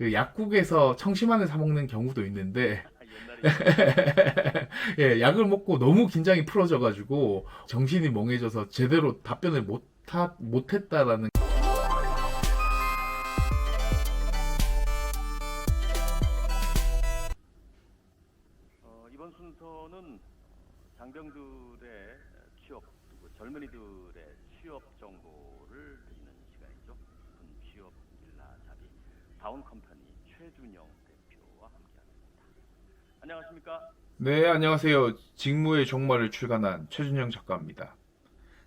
그 약국에서 청심환을 사 먹는 경우도 있는데 옛날에 예, 약을 먹고 너무 긴장이 풀어져가지고 정신이 멍해져서 제대로 답변을 못했다라는. 이번 순서는 장병들의 취업, 그리고 젊은이들의 취업 정보를 드리는 시간이죠. 취업 일라잡이 다운컴퍼니 최준영 대표와 함께합니다. 안녕하십니까? 네, 안녕하세요. 직무의 종말을 출간한 최준영 작가입니다.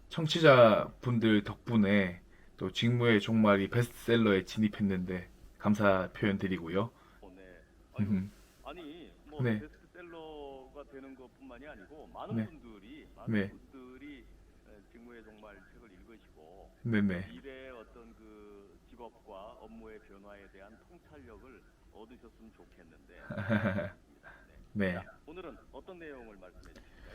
청취자분들 덕분에 또 직무의 종말이 베스트셀러에 진입했는데 감사 표현 드리고요. 네. 아유, 아니 뭐 네, 베스트셀러가 되는 것뿐만이 아니고 네, 많은 네, 분들이 직무의 종말 책을 읽으시고 네, 네. 미래의 어떤 그 직업과 업무의 변화에 대한 통찰력을 얻으셨으면 좋겠는데 그렇습니다. 네. 네. 자, 오늘은 어떤 내용을 말씀해 주실까요?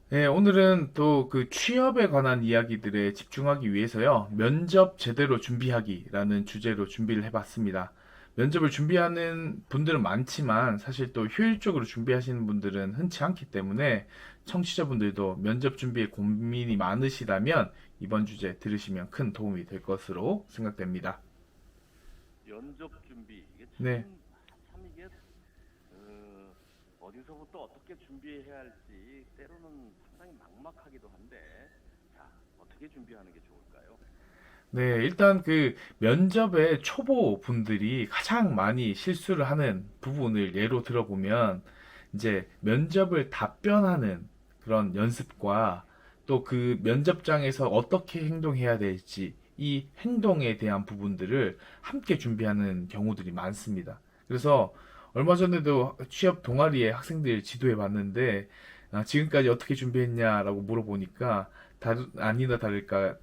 네, 오늘은 또 그 취업에 관한 이야기들에 집중하기 위해서요. 면접 제대로 준비하기라는 주제로 준비를 해봤습니다. 면접을 준비하는 분들은 많지만 사실 또 효율적으로 준비하시는 분들은 흔치 않기 때문에 청취자분들도 면접 준비에 고민이 많으시다면 이번 주제 들으시면 큰 도움이 될 것으로 생각됩니다. 면접 준비 이게 네. 참 이게 어디서부터 어떻게 준비해야 할지 때로는 상당히 막막하기도 한데 자 어떻게 준비하는 게 좋을까요? 네, 일단 그 면접의 초보 분들이 가장 많이 실수를 하는 부분을 예로 들어보면 이제 면접을 답변하는 그런 연습과 또 그 면접장에서 어떻게 행동해야 될지 이 행동에 대한 부분들을 함께 준비하는 경우들이 많습니다. 그래서 얼마 전에도 취업 동아리에 학생들 지도해 봤는데 지금까지 어떻게 준비했냐라고 물어보니까 아니나 다를까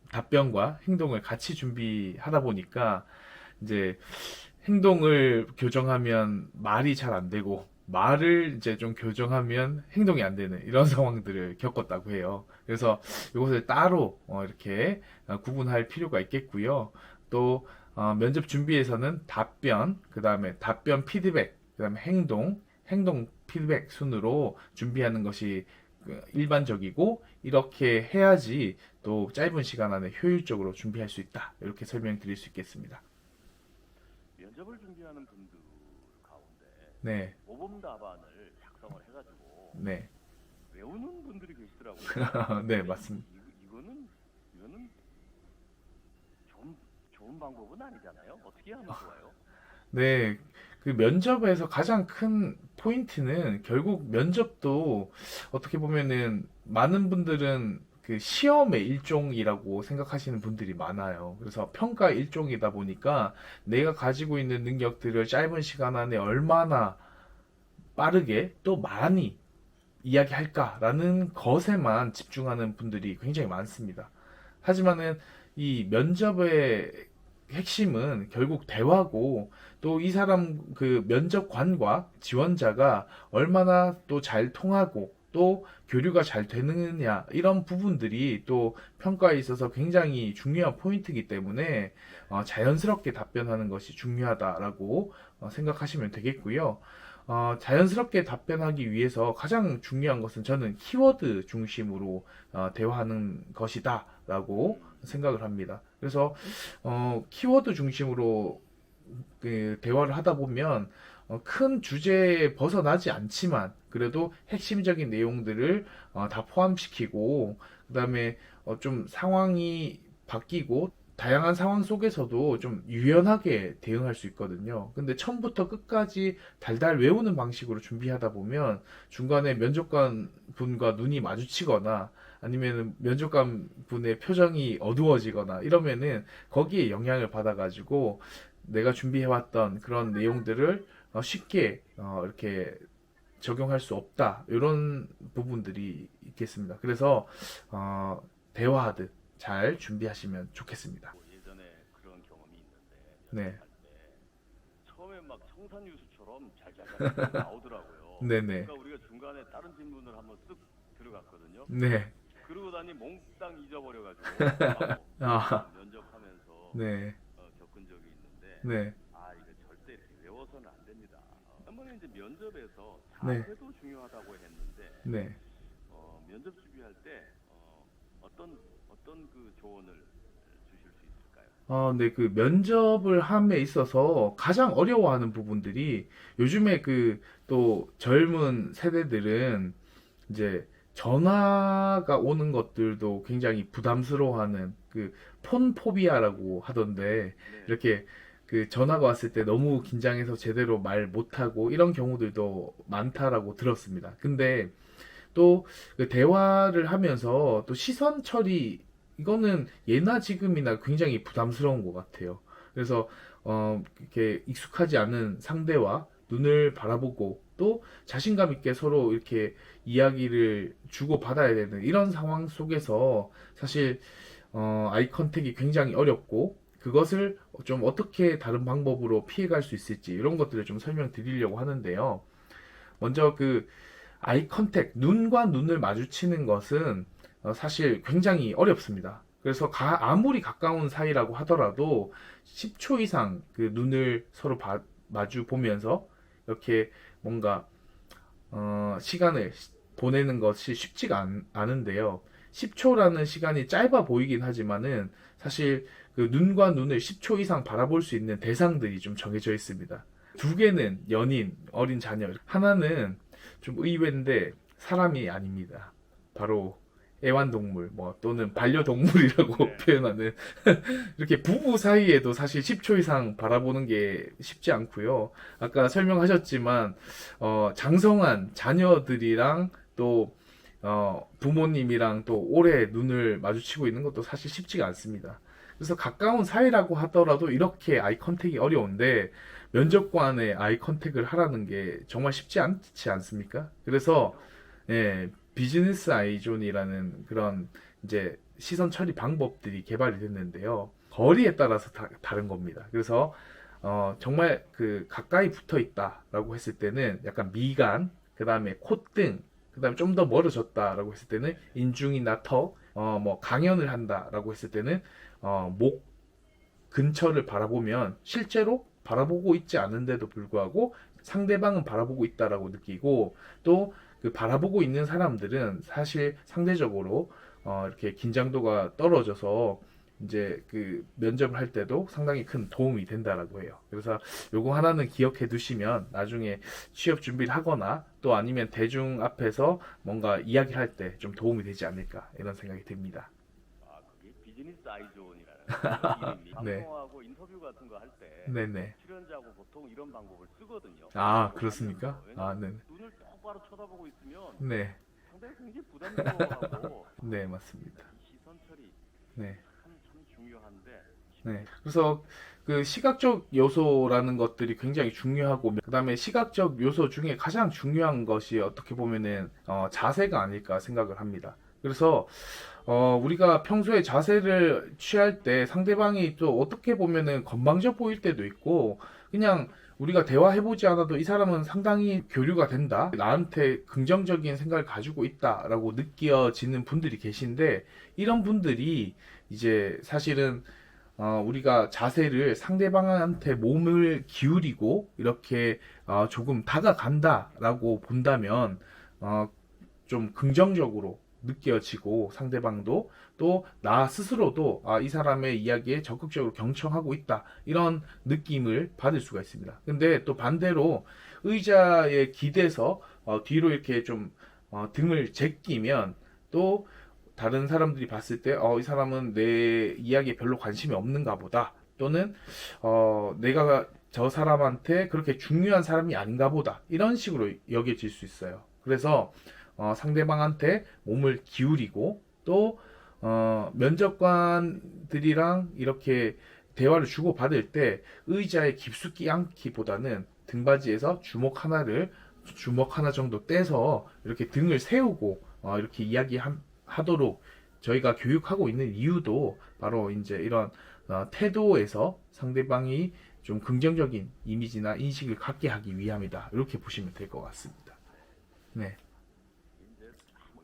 답변과 행동을 같이 준비하다 보니까 이제 행동을 교정하면 말이 잘 안 되고 말을 이제 좀 교정하면 행동이 안 되는 이런 상황들을 겪었다고 해요. 그래서 이것을 따로 이렇게 구분할 필요가 있겠고요. 또 면접 준비에서는 답변, 그 다음에 답변 피드백, 그 다음에 행동 피드백 순으로 준비하는 것이 일반적이고 이렇게 해야지 또 짧은 시간 안에 효율적으로 준비할 수 있다. 이렇게 설명드릴 수 있겠습니다. 면접을 준비하는 분들 가운데 네, 모범 답안을 작성을 해가지고 네, 외우는 분들이 계시더라고요. 네, 근데 맞습니다. 이거는 좀 좋은 방법은 아니잖아요. 어떻게 하면 좋아요? 네, 그 면접에서 가장 큰 포인트는 결국 면접도 어떻게 보면은 많은 분들은 그 시험의 일종이라고 생각하시는 분들이 많아요. 그래서 평가 일종이다 보니까 내가 가지고 있는 능력들을 짧은 시간 안에 얼마나 빠르게 또 많이 이야기할까라는 것에만 집중하는 분들이 굉장히 많습니다. 하지만은 이 면접의 핵심은 결국 대화고 또 이 사람 그 면접관과 지원자가 얼마나 또 잘 통하고 또 교류가 잘 되느냐 이런 부분들이 또 평가에 있어서 굉장히 중요한 포인트이기 때문에 네. 자연스럽게 답변하는 것이 중요하다라고 생각하시면 되겠고요. 자연스럽게 답변하기 위해서 가장 중요한 것은 저는 키워드 중심으로 대화하는 것이다라고 생각을 합니다. 그래서 키워드 중심으로 그 대화를 하다 보면 큰 주제에 벗어나지 않지만 그래도 핵심적인 내용들을 다 포함시키고 그다음에 좀 상황이 바뀌고 다양한 상황 속에서도 좀 유연하게 대응할 수 있거든요. 근데 처음부터 끝까지 달달 외우는 방식으로 준비하다 보면 중간에 면접관 분과 눈이 마주치거나 아니면 면접관 분의 표정이 어두워지거나 이러면은 거기에 영향을 받아가지고 내가 준비해왔던 그런 내용들을 쉽게 이렇게 적용할 수 없다. 이런 부분들이 있겠습니다. 그래서 대화하듯 잘 준비하시면 좋겠습니다. 뭐 예전에 그런 경험이 있는데 네, 면접할 때 처음에 막 청산유수처럼 잘잘잘 나오더라고요. 네네, 그러니까 우리가 중간에 다른 질문을 한번 쓱 들어갔거든요. 네, 그러고 나니 몽땅 잊어버려가지고 아, 면접하면서 네, 겪은 적이 있는데 네, 이거 처음에 이제 면접에서 네. 자세도 중요하다고 했는데 네. 면접 준비할 때 어떤 그 조언을 주실 수 있을까요? 네, 그 면접을 함에 있어서 가장 어려워하는 부분들이 요즘에 그 또 젊은 세대들은 이제 전화가 오는 것들도 굉장히 부담스러워하는 그 폰포비아라고 하던데 네. 이렇게 그 전화가 왔을 때 너무 긴장해서 제대로 말 못하고 이런 경우들도 많다라고 들었습니다. 근데 또 그 대화를 하면서 또 시선 처리 이거는 예나 지금이나 굉장히 부담스러운 것 같아요. 그래서 이렇게 익숙하지 않은 상대와 눈을 바라보고 또 자신감 있게 서로 이렇게 이야기를 주고 받아야 되는 이런 상황 속에서 사실 아이 컨택이 굉장히 어렵고 그것을 좀 어떻게 다른 방법으로 피해갈 수 있을지 이런 것들을 좀 설명드리려고 하는데요. 먼저 그 아이 컨택, 눈과 눈을 마주치는 것은 사실 굉장히 어렵습니다. 그래서 아무리 가까운 사이라고 하더라도 10초 이상 그 눈을 서로 마주 보면서 이렇게 뭔가 시간을 보내는 것이 쉽지가 않은데요. 10초라는 시간이 짧아 보이긴 하지만은 사실 그 눈과 눈을 10초 이상 바라볼 수 있는 대상들이 좀 정해져 있습니다. 두 개는 연인, 어린 자녀, 하나는 좀 의외인데 사람이 아닙니다. 바로 애완동물, 뭐 또는 반려동물이라고 네. 표현하는 이렇게 부부 사이에도 사실 10초 이상 바라보는 게 쉽지 않고요. 아까 설명하셨지만 장성한 자녀들이랑 또 부모님이랑 또 오래 눈을 마주치고 있는 것도 사실 쉽지가 않습니다. 그래서 가까운 사이라고 하더라도 이렇게 아이 컨택이 어려운데 면접관에 아이 컨택을 하라는 게 정말 쉽지 않지 않습니까? 그래서 예, 비즈니스 아이존이라는 그런 이제 시선 처리 방법들이 개발이 됐는데요. 거리에 따라서 다른 겁니다. 그래서 정말 그 가까이 붙어 있다라고 했을 때는 약간 미간, 그 다음에 콧등, 그 다음에 좀 더 멀어졌다라고 했을 때는 인중이나 턱, 뭐 강연을 한다라고 했을 때는 목 근처를 바라보면 실제로 바라보고 있지 않은데도 불구하고 상대방은 바라보고 있다라고 느끼고 또 그 바라보고 있는 사람들은 사실 상대적으로 이렇게 긴장도가 떨어져서 이제 그 면접을 할 때도 상당히 큰 도움이 된다라고 해요. 그래서 요거 하나는 기억해 두시면 나중에 취업 준비를 하거나 또 아니면 대중 앞에서 뭔가 이야기할 때 좀 도움이 되지 않을까 이런 생각이 듭니다. 그게 비즈니스 아이존이라는 이름이 네. 방송하고 인터뷰 같은 거 할 때 네네. 출연자하고 보통 이런 방법을 쓰거든요. 아, 그렇습니까? 왜냐면 네. 눈을 똑바로 쳐다보고 있으면 네. 상당히 굉장히 부담스러워하고 네, 맞습니다. 이 시선 처리 네. 참 중요한데 네. 그래서 그 시각적 요소라는 것들이 굉장히 중요하고, 그 다음에 시각적 요소 중에 가장 중요한 것이 어떻게 보면은, 자세가 아닐까 생각을 합니다. 그래서, 우리가 평소에 자세를 취할 때 상대방이 또 어떻게 보면은 건방져 보일 때도 있고, 그냥 우리가 대화해보지 않아도 이 사람은 상당히 교류가 된다. 나한테 긍정적인 생각을 가지고 있다라고 느껴지는 분들이 계신데, 이런 분들이 이제 사실은 우리가 자세를 상대방한테 몸을 기울이고 이렇게 조금 다가간다라고 본다면 어, 좀 긍정적으로 느껴지고 상대방도 또 나 스스로도 이 사람의 이야기에 적극적으로 경청하고 있다 이런 느낌을 받을 수가 있습니다. 근데 또 반대로 의자에 기대서 뒤로 이렇게 좀 등을 제끼면 또 다른 사람들이 봤을 때, 이 사람은 내 이야기에 별로 관심이 없는가 보다. 또는, 내가 저 사람한테 그렇게 중요한 사람이 아닌가 보다. 이런 식으로 여겨질 수 있어요. 그래서, 상대방한테 몸을 기울이고, 또, 면접관들이랑 이렇게 대화를 주고받을 때 의자에 깊숙이 앉기보다는 등받이에서 주먹 하나 정도 떼서 이렇게 등을 세우고, 이렇게 하도록 저희가 교육하고 있는 이유도 바로 이제 이런 태도에서 상대방이 좀 긍정적인 이미지나 인식을 갖게 하기 위함이다. 이렇게 보시면 될 것 같습니다. 네, 이제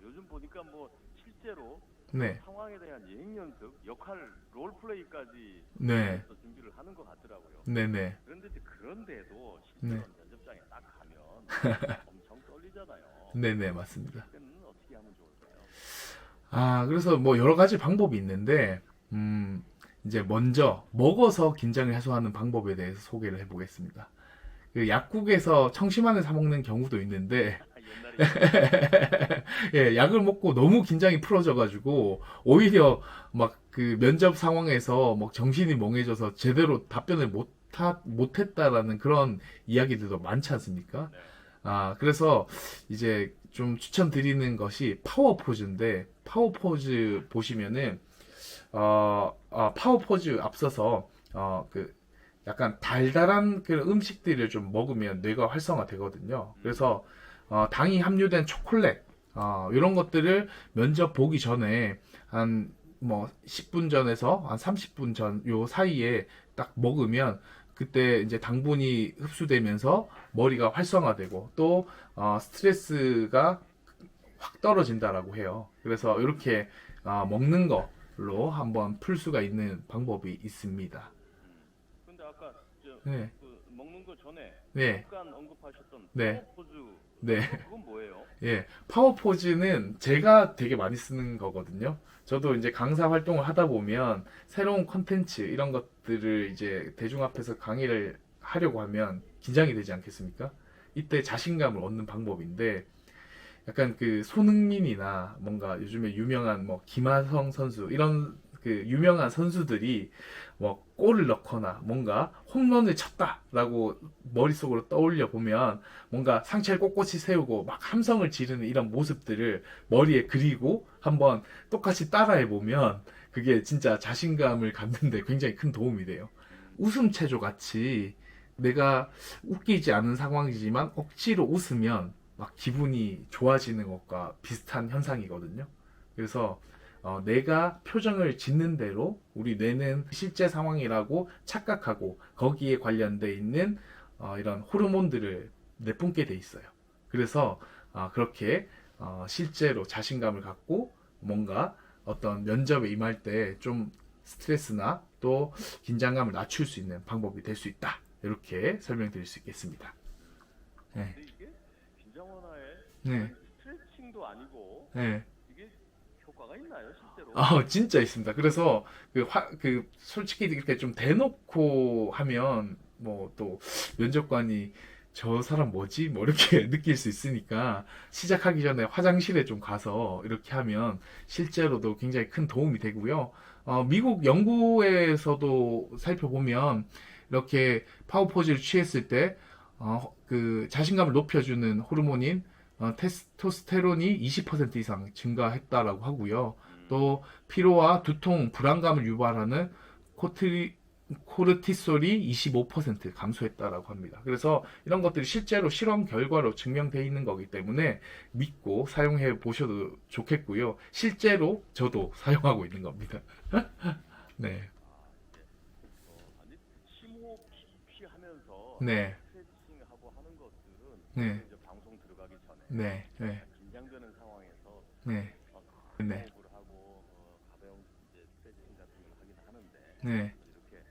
요즘 보니까 뭐 실제로 네, 상황에 대한 예행 연습, 역할 롤 플레이까지 네, 준비를 하는 것 같더라고요. 네, 네, 그런데 이제 그런데도 네, 실제로 면접장에 딱 가면 엄청 떨리잖아요. 네네, 맞습니다. 그때는 어떻게 하면 좋을까요? 그래서 뭐 여러 가지 방법이 있는데, 이제 먼저 먹어서 긴장을 해소하는 방법에 대해서 소개를 해보겠습니다. 그 약국에서 청심환을 사 먹는 경우도 있는데, 옛날에 예, 약을 먹고 너무 긴장이 풀어져가지고, 오히려 막 그 면접 상황에서 막 정신이 멍해져서 제대로 답변을 못했다라는 그런 이야기들도 많지 않습니까? 네. 그래서 이제 좀 추천드리는 것이 파워 포즈인데, 파워 포즈 보시면은, 파워 포즈 앞서서, 그, 약간 달달한 그 음식들을 좀 먹으면 뇌가 활성화되거든요. 그래서, 당이 함유된 초콜릿, 이런 것들을 면접 보기 전에 한 뭐 10분 전에서 한 30분 전 요 사이에 딱 먹으면 그때 이제 당분이 흡수되면서 머리가 활성화되고 또 스트레스가 확 떨어진다라고 해요. 그래서 이렇게 먹는 걸로 한번 풀 수가 있는 방법이 있습니다. 근데 아까 네, 그 먹는 거 전에 네, 잠깐 언급하셨던 네, 파워포즈 네. 그건 뭐예요? 예, 파워포즈는 제가 되게 많이 쓰는 거거든요. 저도 이제 강사 활동을 하다 보면 새로운 컨텐츠 이런 것들을 이제 대중 앞에서 강의를 하려고 하면 긴장이 되지 않겠습니까? 이때 자신감을 얻는 방법인데 약간 그 손흥민이나 뭔가 요즘에 유명한 뭐 김하성 선수 이런 그 유명한 선수들이 뭐 골을 넣거나 뭔가 홈런을 쳤다라고 머릿속으로 떠올려 보면 뭔가 상체를 꼿꼿이 세우고 막 함성을 지르는 이런 모습들을 머리에 그리고 한번 똑같이 따라해 보면 그게 진짜 자신감을 갖는데 굉장히 큰 도움이 돼요. 웃음 체조 같이 내가 웃기지 않은 상황이지만 억지로 웃으면 막 기분이 좋아지는 것과 비슷한 현상이거든요. 그래서 내가 표정을 짓는 대로 우리 뇌는 실제 상황이라고 착각하고 거기에 관련돼 있는 이런 호르몬들을 내뿜게 돼 있어요. 그래서 그렇게 실제로 자신감을 갖고 뭔가 어떤 면접에 임할 때 좀 스트레스나 또 긴장감을 낮출 수 있는 방법이 될 수 있다. 이렇게 설명드릴 수 있겠습니다. 네, 근데 이게 긴장 완화에 네, 스트레칭도 아니고 네. 이게 효과가 있나요, 실제로? 진짜 있습니다. 그래서 솔직히 이렇게 좀 대놓고 하면 뭐 또 면접관이 저 사람 뭐지? 뭐 이렇게 느낄 수 있으니까 시작하기 전에 화장실에 좀 가서 이렇게 하면 실제로도 굉장히 큰 도움이 되고요. 미국 연구에서도 살펴보면 이렇게 파워포즈를 취했을 때 그 자신감을 높여주는 호르몬인 테스토스테론이 20% 이상 증가했다라고 하고요. 또 피로와 두통, 불안감을 유발하는 코르티솔이 25% 감소했다라고 합니다. 그래서 이런 것들이 실제로 실험 결과로 증명되어 있는 거기 때문에 믿고 사용해 보셔도 좋겠고요. 실제로 저도 사용하고 있는 겁니다. 네, 아니 심호흡 깊이 하면서 네, 스트레칭하고 하는 것들은 네, 이제 방송 들어가기 전에 네, 네, 긴장되는 상황에서 네, 큰 네, 호흡을 하고 가벼운 이제 스트레칭 같은 걸 하긴 하는데 네, 이렇게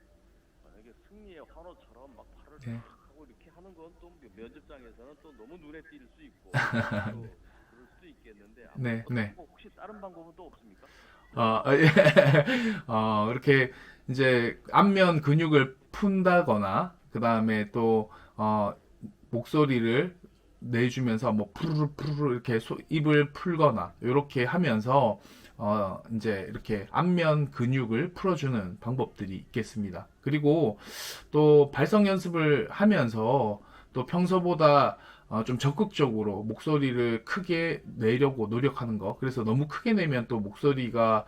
만약에 승리의 환호처럼 막 팔을 네. 탁 하고 이렇게 하는 건 또 면접장에서는 또 너무 눈에 띌 수 있고 또 그럴 수도 있겠는데 네, 네. 뭐 혹시 다른 방법은 또 없습니까? 예. 이렇게 이제 안면 근육을 푼다거나, 그 다음에 또, 목소리를 내주면서 뭐 푸르르 푸르르 이렇게 입을 풀거나, 이렇게 하면서, 이제 이렇게 안면 근육을 풀어주는 방법들이 있겠습니다. 그리고 또 발성 연습을 하면서 또 평소보다 좀 적극적으로 목소리를 크게 내려고 노력하는 거. 그래서 너무 크게 내면 또 목소리가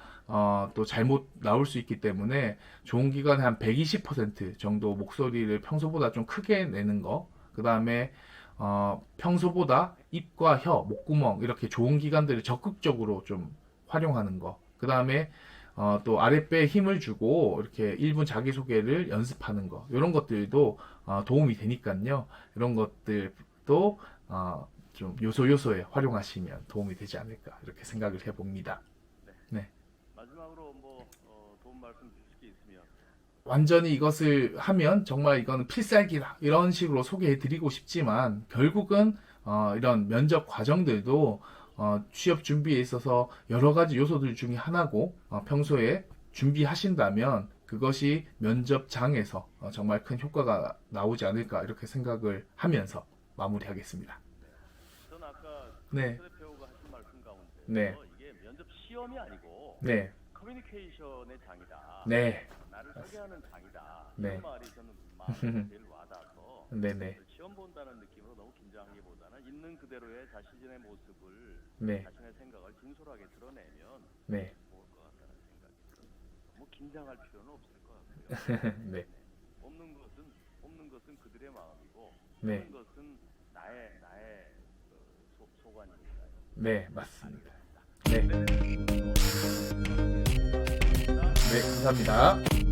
또 잘못 나올 수 있기 때문에 좋은 기간에 한 120% 정도 목소리를 평소보다 좀 크게 내는 거. 그 다음에 평소보다 입과 혀, 목구멍 이렇게 좋은 기관들을 적극적으로 좀 활용하는 거. 그 다음에 또 아랫배에 힘을 주고 이렇게 1분 자기소개를 연습하는 거. 이런 것들도 도움이 되니까요. 이런 것들도 좀 요소요소에 활용하시면 도움이 되지 않을까 이렇게 생각을 해봅니다. 네. 네. 마지막으로 뭐 도움 말씀 주실 게 있으면 완전히 이것을 하면 정말 이거는 필살기다 이런 식으로 소개해 드리고 싶지만 결국은 이런 면접 과정들도 취업 준비에 있어서 여러 가지 요소들 중에 하나고 평소에 준비하신다면 그것이 면접장에서 정말 큰 효과가 나오지 않을까 이렇게 생각을 하면서 마무리하겠습니다. 전 아까 네, 최 대표가 하신 말씀 가운데 네, 이게 면접 시험이 아니고 네, 커뮤니케이션의 장이다. 네, 나를 소개하는 장이다. 네. 이런 말이 저는 마음에 제일 와닿아서 네, 네, 시험 본다는 느낌으로 너무 긴장하기보다는 있는 그대로의 자신의 모습을 네, 자신의 생각을 진솔하게 드러내면 네, 좋을 것 같다는 생각이 들어요. 너무 긴장할 필요는 없을 것 같고요. 네, 없는 것은 그들의 마음이고 네, 있는 것은 나의 소관이니까요. 네, 맞습니다. 알겠습니다. 네, 네, 네, 감사합니다.